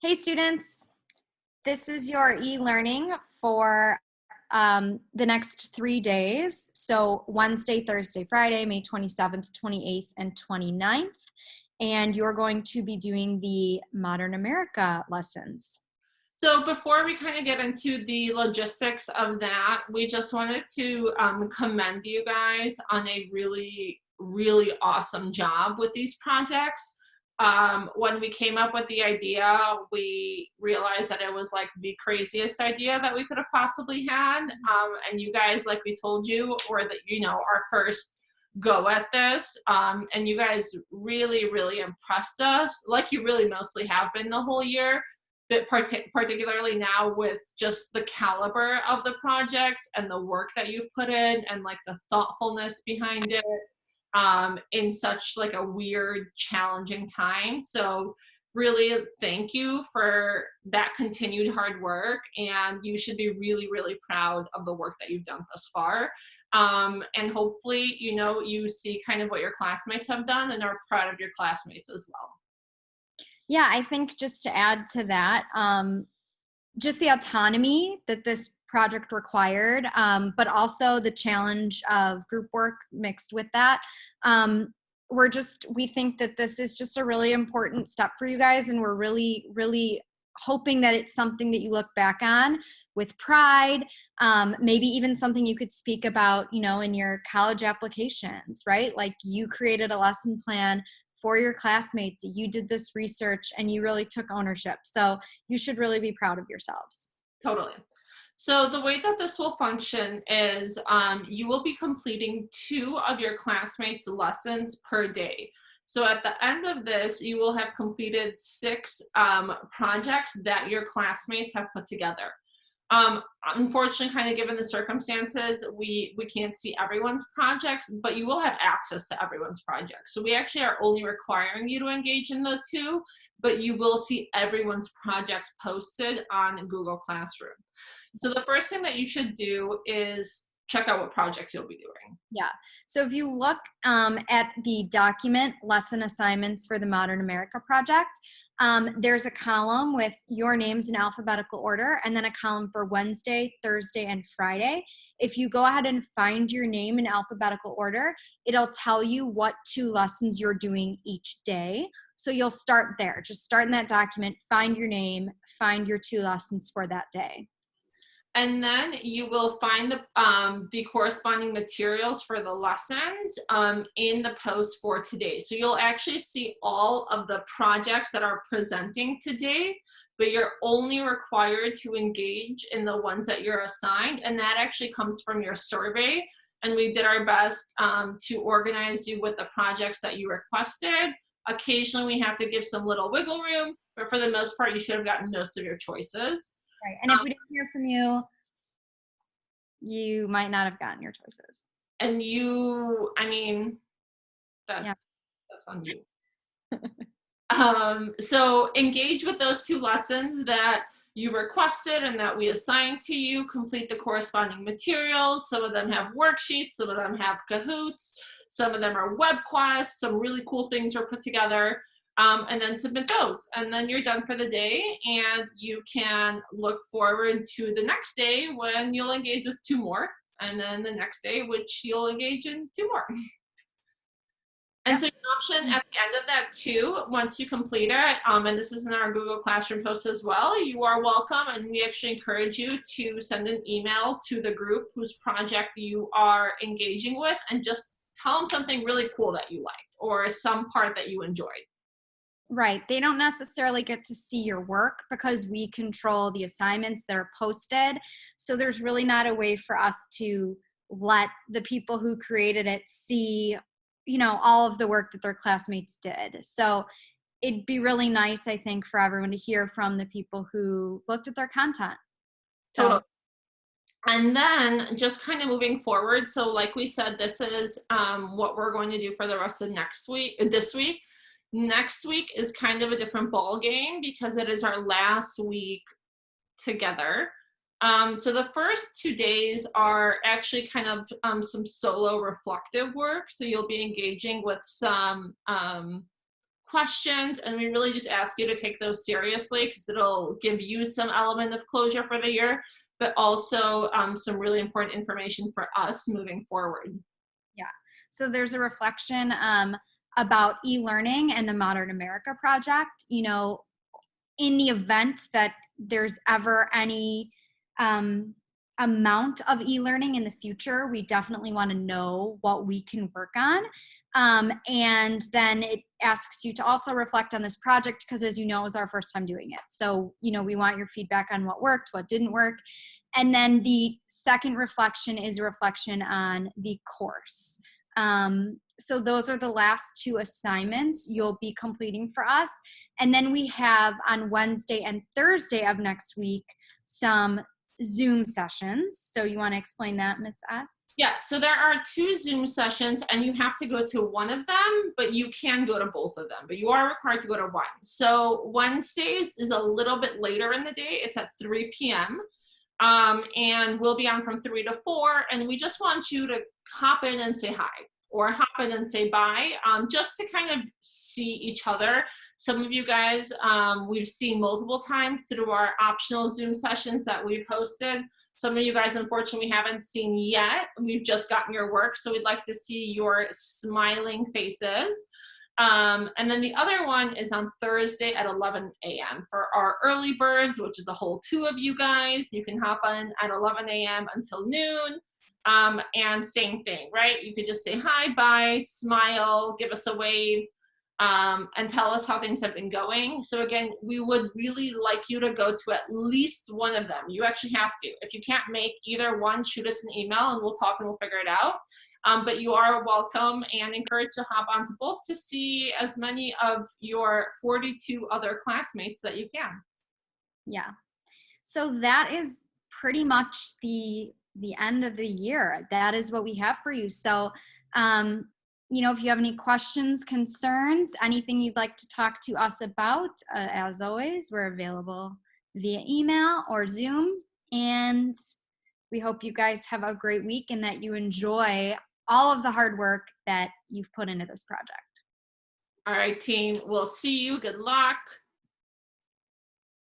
Hey students, this is your e-learning for the next 3 days. So Wednesday, Thursday, Friday, May 27th, 28th, and 29th. And you're going to be doing the Modern America lessons. So before we kind of get into the logistics of that, we just wanted to commend you guys on a really, really awesome job with these projects. When we came up with the idea, we realized that it was like the craziest idea that we could have possibly had. And you guys, like we told you, were our first go at this. And you guys really, really impressed us, like you really mostly have been the whole year. But particularly now with just the caliber of the projects and the work that you've put in and like the thoughtfulness behind it in such like a weird, challenging time. So really thank you for that continued hard work, and you should be really, really proud of the work that you've done thus far. And hopefully, you see kind of what your classmates have done and are proud of your classmates as well. Yeah, I think just to add to that, just the autonomy that this project required, but also the challenge of group work mixed with that. We think that this is just a really important step for you guys, and we're really, really hoping that it's something that you look back on with pride, maybe even something you could speak about, in your college applications, right? Like you created a lesson plan for your classmates, you did this research, and you really took ownership. So you should really be proud of yourselves. Totally. So the way that this will function is you will be completing 2 of your classmates' lessons per day. So at the end of this, you will have completed 6 projects that your classmates have put together. Unfortunately, kind of given the circumstances, we can't see everyone's projects, but you will have access to everyone's projects. So we actually are only requiring you to engage in the 2, but you will see everyone's projects posted on Google Classroom. So the first thing that you should do is check out what projects you'll be doing. Yeah. So if you look at the document lesson assignments for the Modern America project, there's a column with your names in alphabetical order, and then a column for Wednesday, Thursday, and Friday. If you go ahead and find your name in alphabetical order, it'll tell you what 2 lessons you're doing each day. So you'll start there. Just start in that document, find your name, find your 2 lessons for that day. And then you will find the corresponding materials for the lessons in the post for today. So you'll actually see all of the projects that are presenting today, but you're only required to engage in the ones that you're assigned. And that actually comes from your survey. And we did our best to organize you with the projects that you requested. Occasionally we have to give some little wiggle room, but for the most part, you should have gotten most of your choices. Right. And if we didn't hear from you, you might not have gotten your choices. And that's on you. So engage with those 2 lessons that you requested and that we assigned to you. Complete the corresponding materials. Some of them have worksheets, some of them have Kahoots, some of them are web quests, some really cool things are put together. And then submit those, and then you're done for the day, and you can look forward to the next day when you'll engage with 2 more, and then the next day which you'll engage in 2 more. And so your option at the end of that too, once you complete it, and this is in our Google Classroom post as well, you are welcome, and we actually encourage you to send an email to the group whose project you are engaging with, and just tell them something really cool that you liked or some part that you enjoyed. Right. They don't necessarily get to see your work because we control the assignments that are posted. So there's really not a way for us to let the people who created it see, all of the work that their classmates did. So it'd be really nice, I think, for everyone to hear from the people who looked at their content. So. Totally. And then just kind of moving forward. So like we said, this is what we're going to do for the rest of this week. Next week is kind of a different ball game because it is our last week together. So the first 2 days are actually kind of some solo reflective work. So you'll be engaging with some questions, and we really just ask you to take those seriously because it'll give you some element of closure for the year, but also some really important information for us moving forward. Yeah. So there's a reflection about e-learning and the Modern America Project. You know, in the event that there's ever any amount of e-learning in the future, we definitely want to know what we can work on. And then it asks you to also reflect on this project because, as you know, it was our first time doing it. So, you know, we want your feedback on what worked, what didn't work. And then the second reflection is a reflection on the course. So those are the last two assignments you'll be completing for us. And then we have on Wednesday and Thursday of next week some Zoom sessions. So you want to explain that, Ms. S? Yes, so there are 2 Zoom sessions and you have to go to one of them, but you can go to both of them, but you are required to go to one. So Wednesdays is a little bit later in the day. It's at 3 p.m. And we'll be on from 3 to 4, and we just want you to hop in and say hi or hop in and say bye, just to kind of see each other. Some of you guys we've seen multiple times through our optional Zoom sessions that we've hosted. Some of you guys, unfortunately, we haven't seen yet. We've just gotten your work, so we'd like to see your smiling faces. And then the other one is on Thursday at 11 a.m. for our early birds, which is a whole 2 of you guys. You can hop on at 11 a.m. until noon. And same thing, right? You could just say hi, bye, smile, give us a wave, and tell us how things have been going. So again, we would really like you to go to at least one of them. You actually have to. If you can't make either one, shoot us an email and we'll talk and we'll figure it out. But you are welcome and encouraged to hop onto both to see as many of your 42 other classmates that you can. Yeah. So that is pretty much the end of the year. That is what we have for you. So, you know, if you have any questions, concerns, anything you'd like to talk to us about, as always, we're available via email or Zoom. And we hope you guys have a great week and that you enjoy all of the hard work that you've put into this project. All right, team, we'll see you. Good luck.